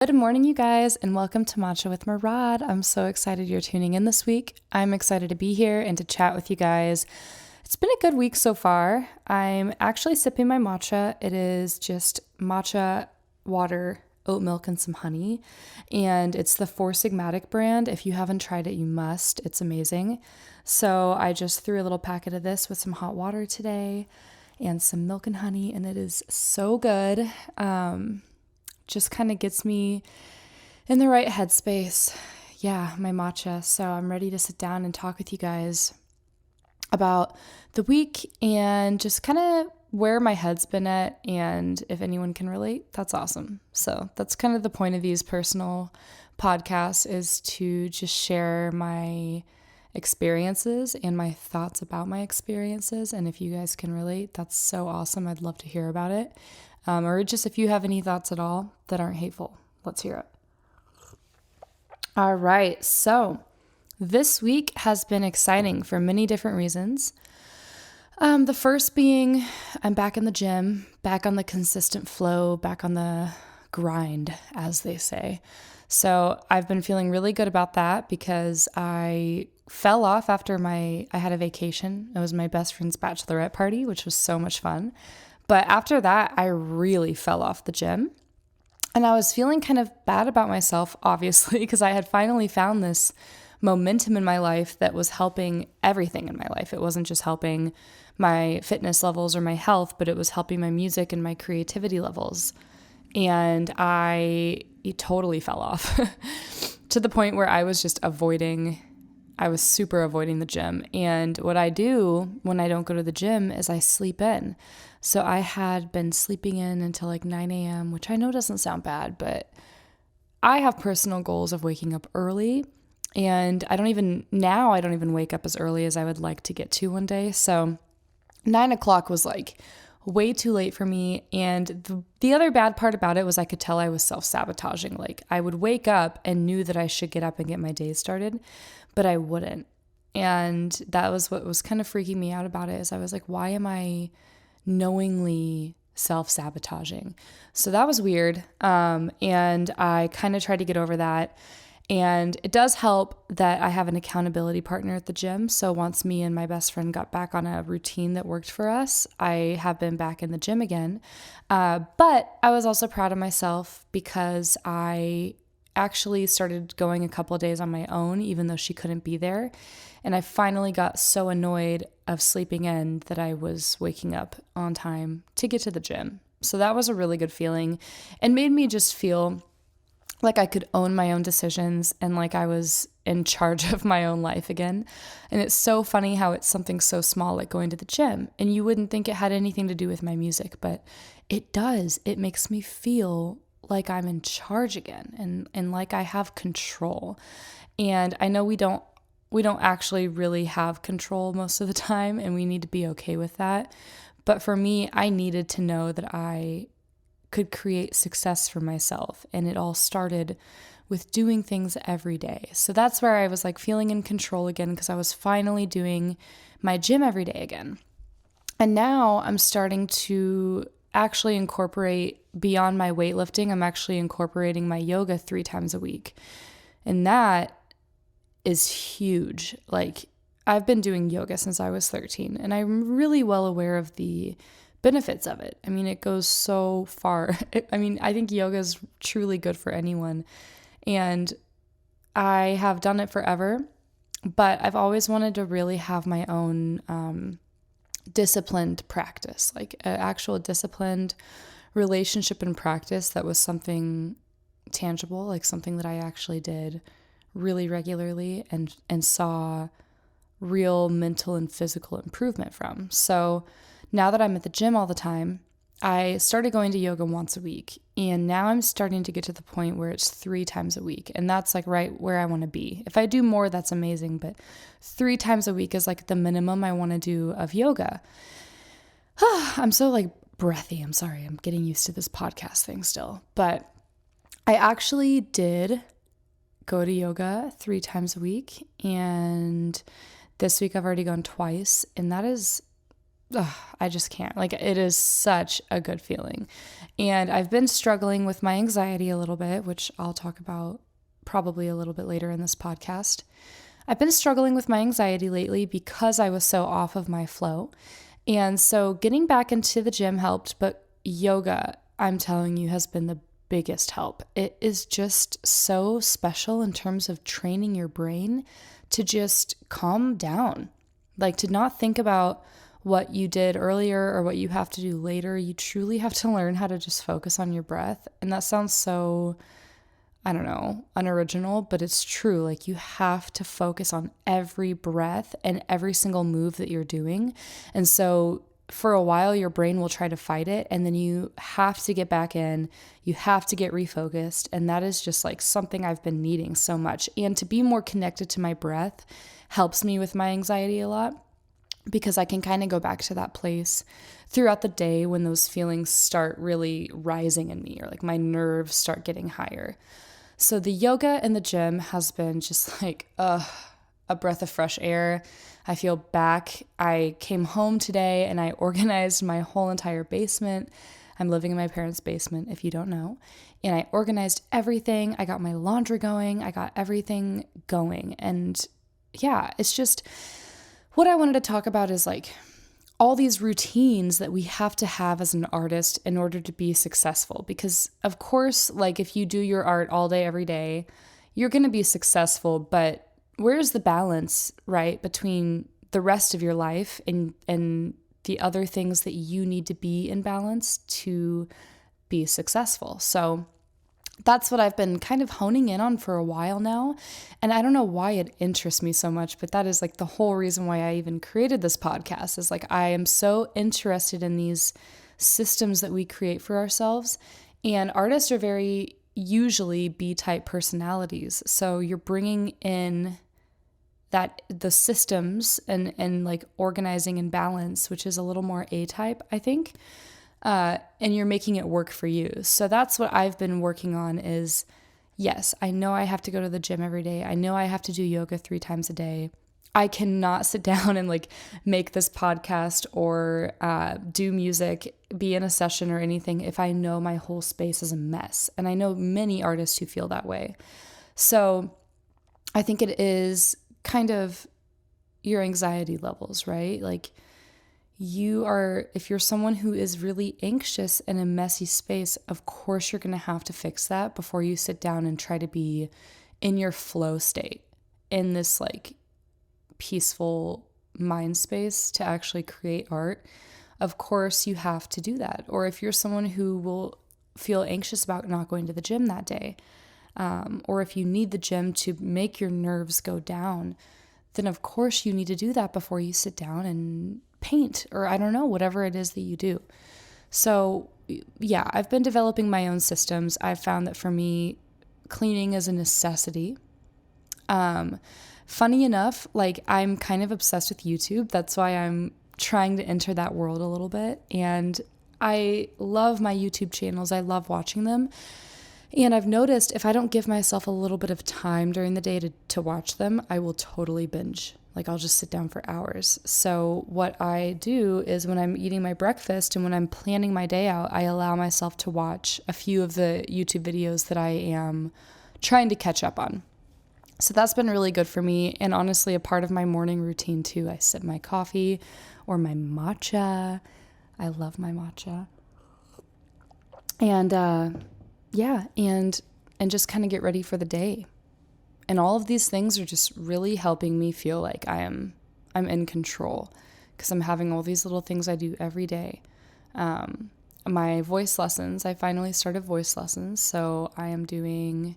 Good morning, you guys, and welcome to Matcha with Murad. I'm so excited you're tuning in this week. I'm excited to be here and to chat with you guys. It's been a good week so far. I'm actually sipping my matcha. It is just matcha, water, oat milk, and some honey. And it's the Four Sigmatic brand. If you haven't tried it, you must. It's amazing. So I just threw a little packet of this with some hot water today and some milk and honey, and it is so good. Just kind of gets me in the right headspace. Yeah, my matcha. So I'm ready to sit down and talk with you guys about the week and just kind of where my head's been at, and if anyone can relate, that's awesome. So that's kind of the point of these personal podcasts, is to just share my experiences and my thoughts about my experiences. And if you guys can relate, that's so awesome. I'd love to hear about it. Or just if you have any thoughts at all that aren't hateful, let's hear it. All right, so this week has been exciting for many different reasons. The first being I'm back in the gym, back on the consistent flow, back on the grind, as they say. So I've been feeling really good about that because I fell off after I had a vacation. It was my best friend's bachelorette party, which was so much fun. But after that, I really fell off the gym. And I was feeling kind of bad about myself, obviously, because I had finally found this momentum in my life that was helping everything in my life. It wasn't just helping my fitness levels or my health, but it was helping my music and my creativity levels. And I totally fell off to the point where I was super avoiding the gym. And what I do when I don't go to the gym is I sleep in. So I had been sleeping in until like 9 a.m., which I know doesn't sound bad, but I have personal goals of waking up early. And I don't even wake up as early as I would like to get to one day. So 9 o'clock was like way too late for me. And the other bad part about it was I could tell I was self-sabotaging. Like I would wake up and knew that I should get up and get my day started, but I wouldn't. And that was what was kind of freaking me out about it, is I was like, why am I knowingly self-sabotaging? So that was weird. And I kind of tried to get over that. And it does help that I have an accountability partner at the gym. So once me and my best friend got back on a routine that worked for us, I have been back in the gym again. But I was also proud of myself because I actually started going a couple of days on my own, even though she couldn't be there. And I finally got so annoyed of sleeping in that I was waking up on time to get to the gym. So that was a really good feeling and made me just feel like I could own my own decisions and like I was in charge of my own life again. And it's so funny how it's something so small like going to the gym. And you wouldn't think it had anything to do with my music, but it does. It makes me feel like I'm in charge again and like I have control. And I know we don't actually really have control most of the time, and we need to be okay with that. But for me, I needed to know that I could create success for myself. And it all started with doing things every day. So that's where I was like feeling in control again, because I was finally doing my gym every day again. And now I'm starting to actually incorporate, beyond my weightlifting, I'm actually incorporating my yoga 3 times a week. And that is huge. Like, I've been doing yoga since I was 13, and I'm really well aware of the benefits of it. I mean, it goes so far. I think yoga is truly good for anyone. And I have done it forever, but I've always wanted to really have my own disciplined practice, like an actual disciplined relationship and practice that was something tangible, like something that I actually did really regularly and saw real mental and physical improvement from. So now that I'm at the gym all the time, I started going to yoga once a week, and now I'm starting to get to the point where it's 3 times a week, and that's like right where I want to be. If I do more, that's amazing, but 3 times a week is like the minimum I want to do of yoga. I'm so like breathy. I'm sorry. I'm getting used to this podcast thing still, but I actually did go to yoga 3 times a week, and this week I've already gone twice, and that is I just can't. Like, it is such a good feeling. And I've been struggling with my anxiety a little bit, which I'll talk about probably a little bit later in this podcast. I've been struggling with my anxiety lately because I was so off of my flow. And so getting back into the gym helped, but yoga, I'm telling you, has been the biggest help. It is just so special in terms of training your brain to just calm down, like to not think about what you did earlier or what you have to do later. You truly have to learn how to just focus on your breath. And that sounds so, I don't know, unoriginal, but it's true. Like, you have to focus on every breath and every single move that you're doing. And so for a while, your brain will try to fight it, and then you have to get back in. You have to get refocused. And that is just like something I've been needing so much. And to be more connected to my breath helps me with my anxiety a lot, because I can kind of go back to that place throughout the day when those feelings start really rising in me, or like my nerves start getting higher. So the yoga in the gym has been just like a breath of fresh air. I feel back. I came home today and I organized my whole entire basement. I'm living in my parents' basement, if you don't know. And I organized everything. I got my laundry going. I got everything going. And yeah, it's just what I wanted to talk about is like all these routines that we have to have as an artist in order to be successful. Because of course, like if you do your art all day, every day, you're going to be successful, but where's the balance, right, between the rest of your life and the other things that you need to be in balance to be successful? So that's what I've been kind of honing in on for a while now. And I don't know why it interests me so much, but that is like the whole reason why I even created this podcast, is like I am so interested in these systems that we create for ourselves. And artists are very usually B-type personalities. So you're bringing in that the systems and like organizing and balance, which is a little more A-type, I think. And you're making it work for you. So that's what I've been working on is, yes, I know I have to go to the gym every day. I know I have to do yoga 3 times a day. I cannot sit down and like make this podcast or do music, be in a session or anything if I know my whole space is a mess. And I know many artists who feel that way. So I think it is kind of your anxiety levels, right? Like if you're someone who is really anxious in a messy space, of course you're going to have to fix that before you sit down and try to be in your flow state, in this like peaceful mind space to actually create art. Of course you have to do that. Or if you're someone who will feel anxious about not going to the gym that day, or if you need the gym to make your nerves go down, then of course you need to do that before you sit down and paint, or I don't know, whatever it is that you do. So yeah, I've been developing my own systems. I've found that for me, cleaning is a necessity. Funny enough, like I'm kind of obsessed with YouTube. That's why I'm trying to enter that world a little bit. And I love my YouTube channels. I love watching them. And I've noticed if I don't give myself a little bit of time during the day to watch them, I will totally binge. Like I'll just sit down for hours. So what I do is when I'm eating my breakfast and when I'm planning my day out, I allow myself to watch a few of the YouTube videos that I am trying to catch up on. So that's been really good for me, and honestly a part of my morning routine too. I sip my coffee or my matcha. I love my matcha. And yeah, and just kind of get ready for the day. And all of these things are just really helping me feel like I'm in control, because I'm having all these little things I do every day. My voice lessons, I finally started voice lessons, so I am doing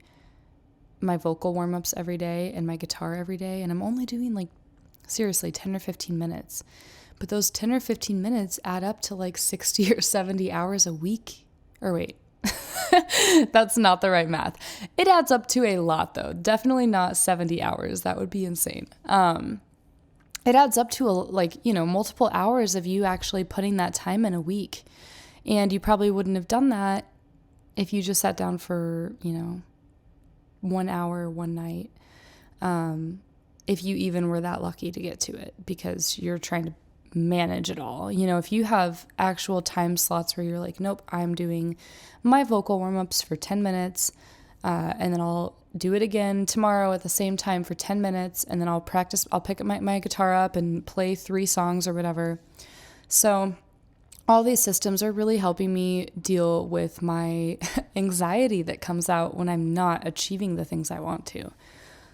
my vocal warm-ups every day and my guitar every day, and I'm only doing like seriously 10 or 15 minutes. But those 10 or 15 minutes add up to like 60 or 70 hours a week. Or wait, that's not the right math. It adds up to a lot though. Definitely not 70 hours. That would be insane. It adds up to multiple hours of you actually putting that time in a week. And you probably wouldn't have done that if you just sat down for, 1 hour, one night. If you even were that lucky to get to it, because you're trying to manage it all. If you have actual time slots where you're like, nope, I'm doing my vocal warm-ups for 10 minutes, and then I'll do it again tomorrow at the same time for 10 minutes, and then I'll pick up my guitar up and play 3 songs or whatever. So all these systems are really helping me deal with my anxiety that comes out when I'm not achieving the things I want to.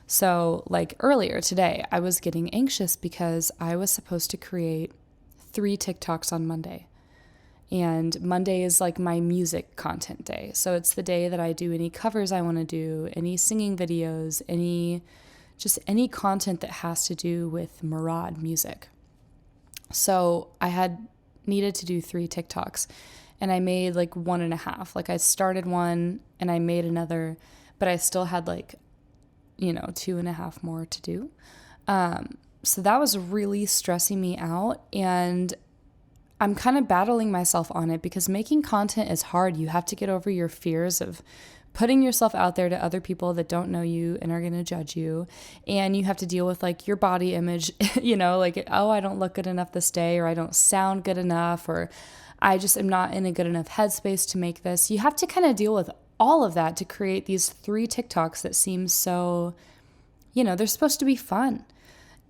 So like earlier today, I was getting anxious because I was supposed to create 3 TikToks on Monday. And Monday is like my music content day. So it's the day that I do any covers I want to do, any singing videos, any content that has to do with Murad music. So I had needed to do 3 TikToks, and I made like 1.5. Like I started one and I made another, but I still had 2.5 more to do. So that was really stressing me out, and I'm kind of battling myself on it because making content is hard. You have to get over your fears of putting yourself out there to other people that don't know you and are going to judge you. And you have to deal with like your body image, oh, I don't look good enough this day, or I don't sound good enough, or I just am not in a good enough headspace to make this. You have to kind of deal with all of that to create these 3 TikToks that seem so, they're supposed to be fun.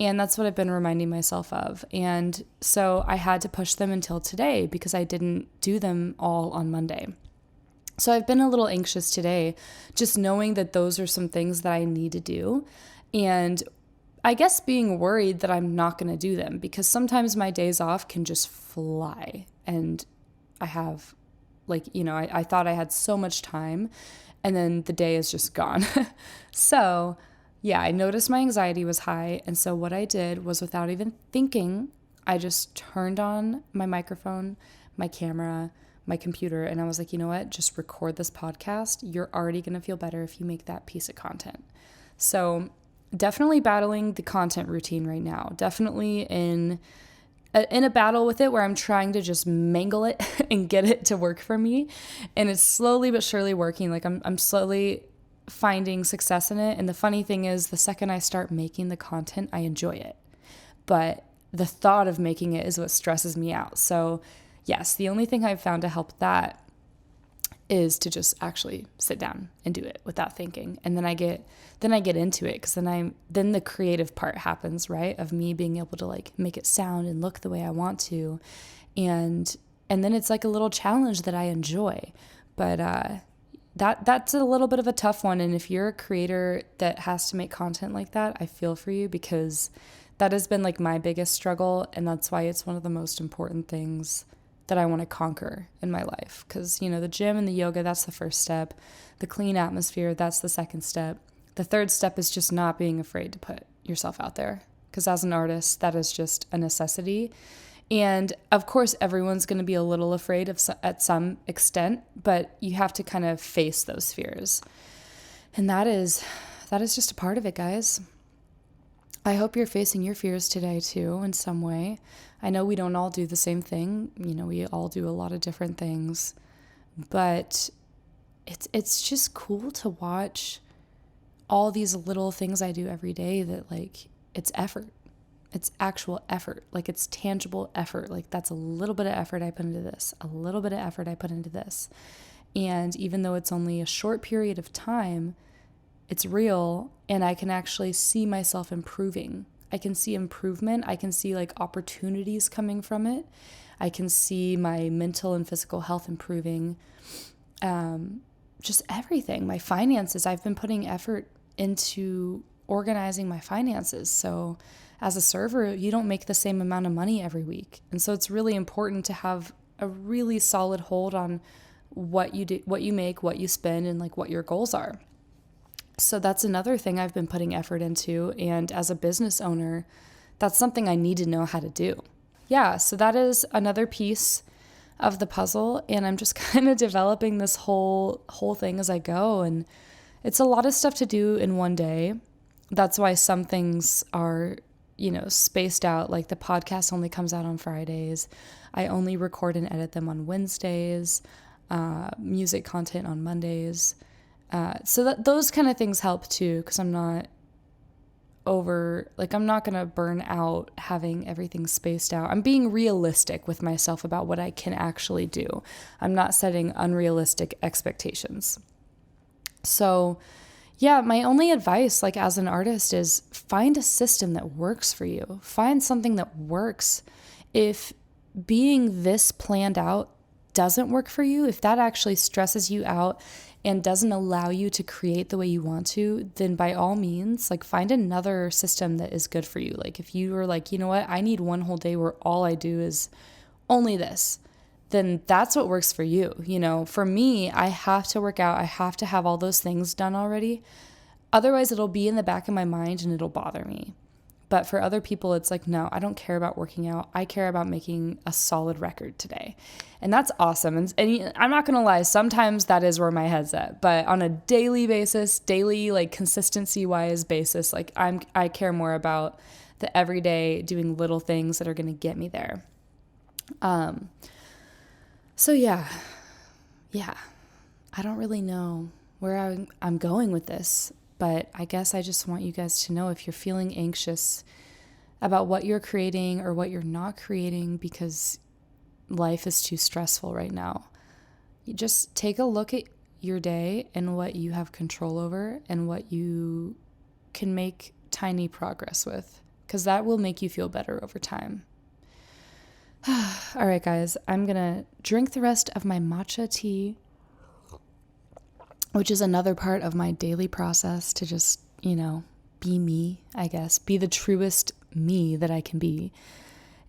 And that's what I've been reminding myself of. And so I had to push them until today because I didn't do them all on Monday. So I've been a little anxious today, just knowing that those are some things that I need to do. And I guess being worried that I'm not going to do them, because sometimes my days off can just fly. And I have I thought I had so much time, and then the day is just gone. So yeah, I noticed my anxiety was high. And so what I did was, without even thinking, I just turned on my microphone, my camera, my computer, and I was like, you know what? Just record this podcast. You're already going to feel better if you make that piece of content. So definitely battling the content routine right now. Definitely in a battle with it where I'm trying to just mangle it and get it to work for me. And it's slowly but surely working. Like I'm slowly finding success in it. And the funny thing is, the second I start making the content, I enjoy it. But the thought of making it is what stresses me out. So yes, the only thing I've found to help that is to just actually sit down and do it without thinking. And then I get into it, because then the creative part happens, right? Of me being able to like make it sound and look the way I want to. And then it's like a little challenge that I enjoy. But that's a little bit of a tough one. And if you're a creator that has to make content like that, I feel for you, because that has been like my biggest struggle. And that's why it's one of the most important things that I want to conquer in my life. Because, the gym and the yoga, that's the first step. The clean atmosphere, that's the second step. The third step is just not being afraid to put yourself out there. Because as an artist, that is just a necessity. And of course, everyone's going to be a little afraid at some extent, but you have to kind of face those fears. And that is just a part of it, guys. I hope you're facing your fears today too, in some way. I know we don't all do the same thing. We all do a lot of different things, but it's just cool to watch all these little things I do every day that, like, it's effort. It's actual effort. Like, it's tangible effort. Like, that's a little bit of effort I put into this, a little bit of effort I put into this. And even though it's only a short period of time, it's real, and I can actually see myself improving. I can see improvement. I can see like opportunities coming from it. I can see my mental and physical health improving. Just everything. My finances, I've been putting effort into organizing my finances. So as a server, you don't make the same amount of money every week. And so it's really important to have a really solid hold on what you do, what you make, what you spend, and like what your goals are. So that's another thing I've been putting effort into. And as a business owner, that's something I need to know how to do. Yeah, so that is another piece of the puzzle. And I'm just kind of developing this whole thing as I go. And it's a lot of stuff to do in one day. That's why some things are, spaced out. Like the podcast only comes out on Fridays. I only record and edit them on Wednesdays. Music content on Mondays. So that those kind of things help too, because I'm not I'm not going to burn out having everything spaced out. I'm being realistic with myself about what I can actually do. I'm not setting unrealistic expectations. So, yeah, my only advice, like as an artist, is find a system that works for you. Find something that works. If being this planned out doesn't work for you, if that actually stresses you out and doesn't allow you to create the way you want to, then by all means, like find another system that is good for you. Like if you were like, you know what, I need one whole day where all I do is only this, then that's what works for you. You know, for me, I have to work out. I have to have all those things done already. Otherwise, it'll be in the back of my mind and it'll bother me. But for other people, it's like, no, I don't care about working out. I care about making a solid record today. And that's awesome. And I'm not going to lie, sometimes that is where my head's at. But on a daily basis, daily, like consistency-wise basis, like I care more about the everyday doing little things that are going to get me there. So yeah, I don't really know where I'm going with this. But I guess I just want you guys to know if you're feeling anxious about what you're creating or what you're not creating because life is too stressful right now, you just take a look at your day and what you have control over and what you can make tiny progress with, because that will make you feel better over time. All right, guys, I'm going to drink the rest of my matcha tea, which is another part of my daily process to just, be me, I guess, be the truest me that I can be.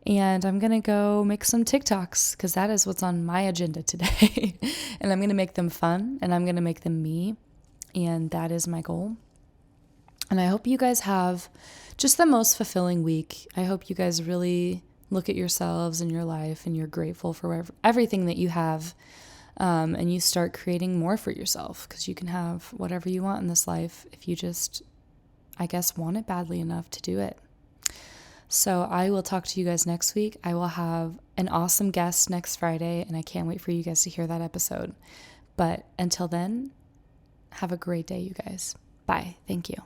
And I'm going to go make some TikToks because that is what's on my agenda today. And I'm going to make them fun and I'm going to make them me. And that is my goal. And I hope you guys have just the most fulfilling week. I hope you guys really look at yourselves and your life and you're grateful for everything that you have. And you start creating more for yourself because you can have whatever you want in this life if you just, I guess, want it badly enough to do it. So I will talk to you guys next week. I will have an awesome guest next Friday, and I can't wait for you guys to hear that episode. But until then, have a great day, you guys. Bye. Thank you.